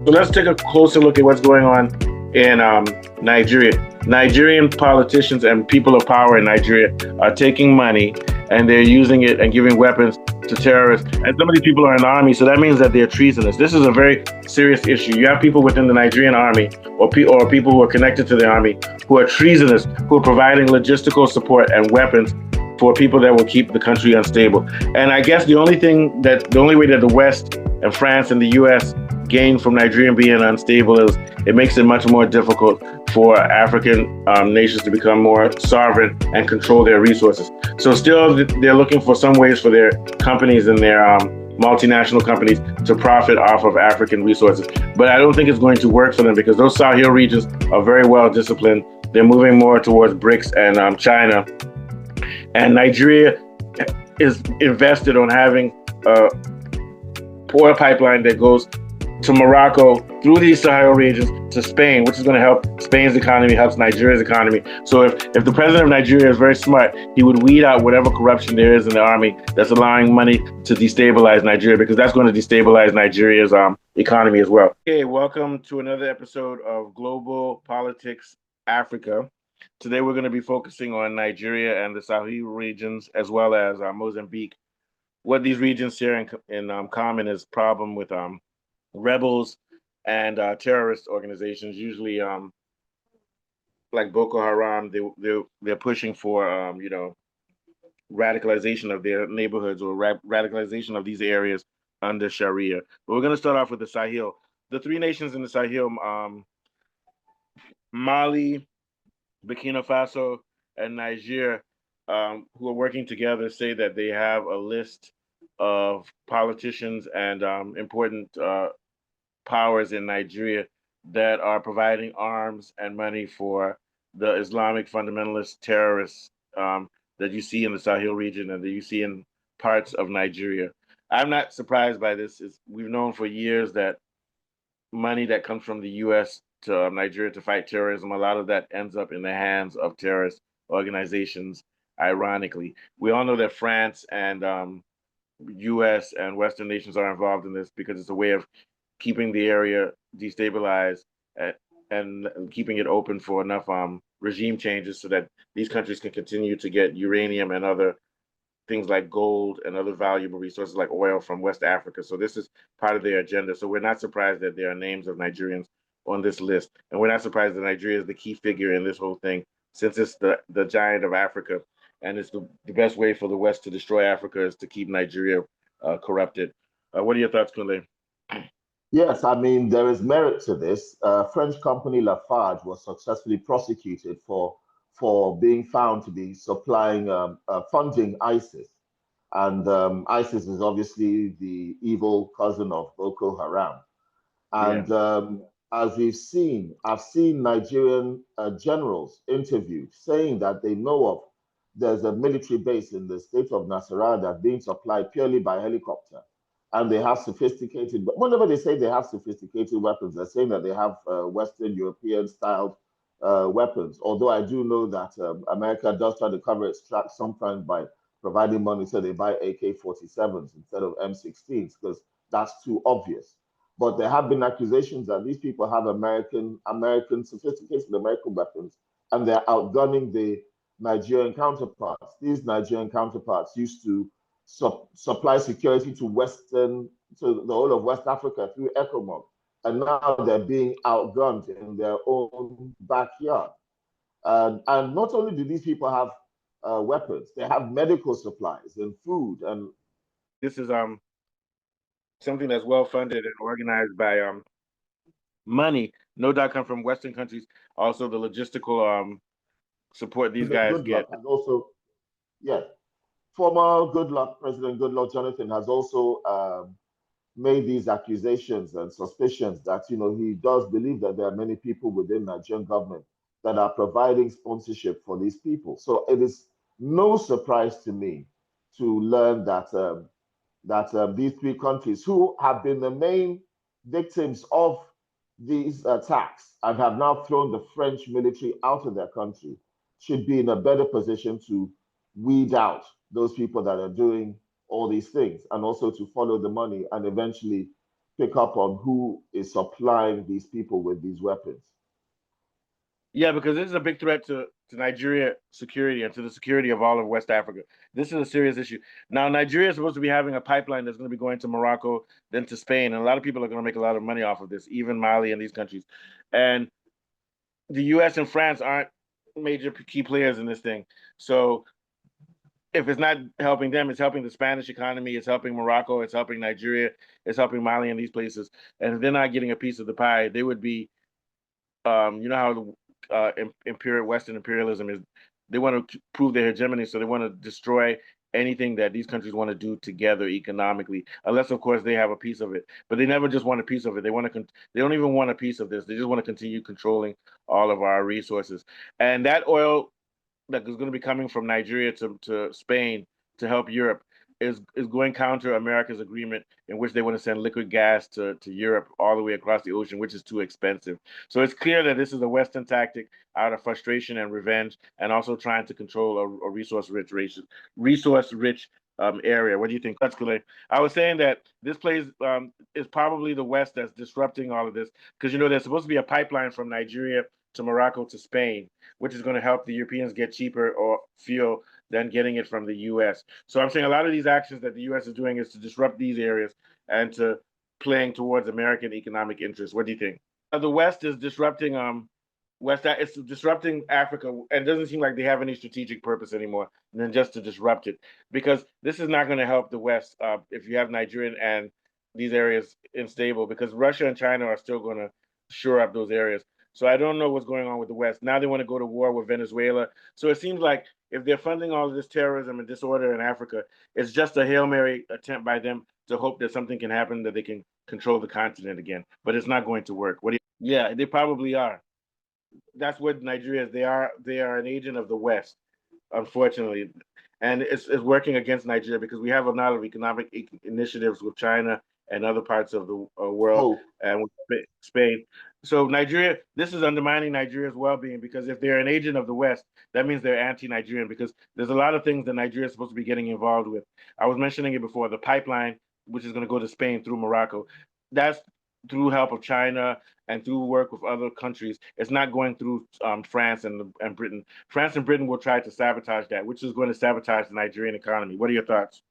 So let's take a closer look at what's going on in Nigeria. Nigerian politicians and people of power in Nigeria are taking money and they're using it and giving weapons to terrorists. And some of these people are in the army, so that means that they're treasonous. This is a very serious issue. You have people within the Nigerian army or people who are connected to the army who are treasonous, who are providing logistical support and weapons for people that will keep the country unstable. And I guess the only way that the West and France and the US gain from Nigeria being unstable is it makes it much more difficult for African nations to become more sovereign and control their resources. So still, they're looking for some ways for their companies and their multinational companies to profit off of African resources. But I don't think it's going to work for them because those Sahel regions are very well disciplined. They're moving more towards BRICS and China. And Nigeria is invested on having a oil pipeline that goes to Morocco through these Sahel regions to Spain, which is going to help Spain's economy, helps Nigeria's economy. So if the president of Nigeria is very smart, he would weed out whatever corruption there is in the army that's allowing money to destabilize Nigeria, because that's going to destabilize Nigeria's economy as well. Okay, welcome to another episode of Global Politics Africa. Today we're going to be focusing on Nigeria and the Sahel regions, as well as Mozambique. What these regions share in common is problem with rebels and terrorist organizations, usually like Boko Haram. They're pushing for radicalization of their neighborhoods or radicalization of these areas under Sharia. But we're going to start off with the Sahel. The three nations in the Sahel, Mali, Burkina Faso, and Niger, who are working together, say that they have a list of politicians and important powers in Nigeria that are providing arms and money for the Islamic fundamentalist terrorists that you see in the Sahel region and that you see in parts of Nigeria. I'm not surprised by this. We've known for years that money that comes from the U.S. to Nigeria to fight terrorism, a lot of that ends up in the hands of terrorist organizations, ironically. We all know that France and U.S. and Western nations are involved in this because it's a way of keeping the area destabilized and keeping it open for enough regime changes so that these countries can continue to get uranium and other things like gold and other valuable resources like oil from West Africa. So this is part of their agenda. So we're not surprised that there are names of Nigerians on this list. And we're not surprised that Nigeria is the key figure in this whole thing, since it's the giant of Africa. And it's the best way for the West to destroy Africa is to keep Nigeria corrupted. What are your thoughts, Kunle? Yes, I mean, there is merit to this. French company Lafarge was successfully prosecuted for being found to be supplying, funding ISIS. And ISIS is obviously the evil cousin of Boko Haram. And as we've seen, I've seen Nigerian generals interviewed saying that they know of there's a military base in the state of Nasarawa that's being supplied purely by helicopter. And they have sophisticated, but whenever they say they have sophisticated weapons, they're saying that they have Western European styled weapons. Although I do know that America does try to cover its tracks sometimes by providing money so they buy AK-47s instead of M16s because that's too obvious. But there have been accusations that these people have American sophisticated American weapons, and they're outgunning the Nigerian counterparts. These Nigerian counterparts used to supply security to the whole of West Africa through ECOMOG, and now they're being outgunned in their own backyard. And not only do these people have weapons, they have medical supplies and food. And this is something that's well funded and organized by money, no doubt, come from Western countries. Also, the logistical support these guys get. And also, yeah, former President Goodluck Jonathan has also made these accusations and suspicions that he does believe that there are many people within Nigerian government that are providing sponsorship for these people. So it is no surprise to me to learn that these three countries, who have been the main victims of these attacks and have now thrown the French military out of their country, should be in a better position to weed out those people that are doing all these things and also to follow the money and eventually pick up on who is supplying these people with these weapons? Yeah, because this is a big threat to Nigeria security and to the security of all of West Africa. This is a serious issue. Now, Nigeria is supposed to be having a pipeline that's going to be going to Morocco, then to Spain, and a lot of people are going to make a lot of money off of this, even Mali and these countries. And the U.S. and France aren't major key players in this thing. So if it's not helping them, it's helping the Spanish economy, it's helping Morocco, it's helping Nigeria, it's helping Mali and these places. And if they're not getting a piece of the pie, they would be, you know how the imperial Western imperialism is. They want to prove their hegemony, so they want to destroy anything that these countries want to do together economically, unless of course they have a piece of it. But they never just want a piece of it. They want to. They don't even want a piece of this. They just want to continue controlling all of our resources. And that oil that is going to be coming from Nigeria to Spain to help Europe is going counter America's agreement in which they want to send liquid gas to Europe all the way across the ocean, which is too expensive. So it's clear that this is a Western tactic out of frustration and revenge, and also trying to control a resource rich area. What do you think? That's good. I was saying that this place is probably the West that's disrupting all of this because there's supposed to be a pipeline from Nigeria to Morocco to Spain, which is going to help the Europeans get cheaper or fuel than getting it from the U.S. So I'm saying a lot of these actions that the U.S. is doing is to disrupt these areas and to playing towards American economic interests. What do you think? The West is disrupting it's disrupting Africa, and it doesn't seem like they have any strategic purpose anymore than just to disrupt it, because this is not going to help the West if you have Nigerian and these areas unstable, because Russia and China are still going to shore up those areas. So I don't know what's going on with the West. Now they want to go to war with Venezuela. So it seems like if they're funding all of this terrorism and disorder in Africa, it's just a Hail Mary attempt by them to hope that something can happen, that they can control the continent again. But it's not going to work. What do you? Yeah, they probably are. That's what Nigeria is. They are an agent of the West, unfortunately, and it's working against Nigeria because we have a lot of economic initiatives with China and other parts of the world Oh, and with Spain. So Nigeria, this is undermining Nigeria's well-being, because if they're an agent of the West, that means they're anti-Nigerian, because there's a lot of things that Nigeria is supposed to be getting involved with. I was mentioning it before, the pipeline, which is going to go to Spain through Morocco. That's through help of China and through work with other countries. It's not going through France and Britain. France and Britain will try to sabotage that, which is going to sabotage the Nigerian economy. What are your thoughts?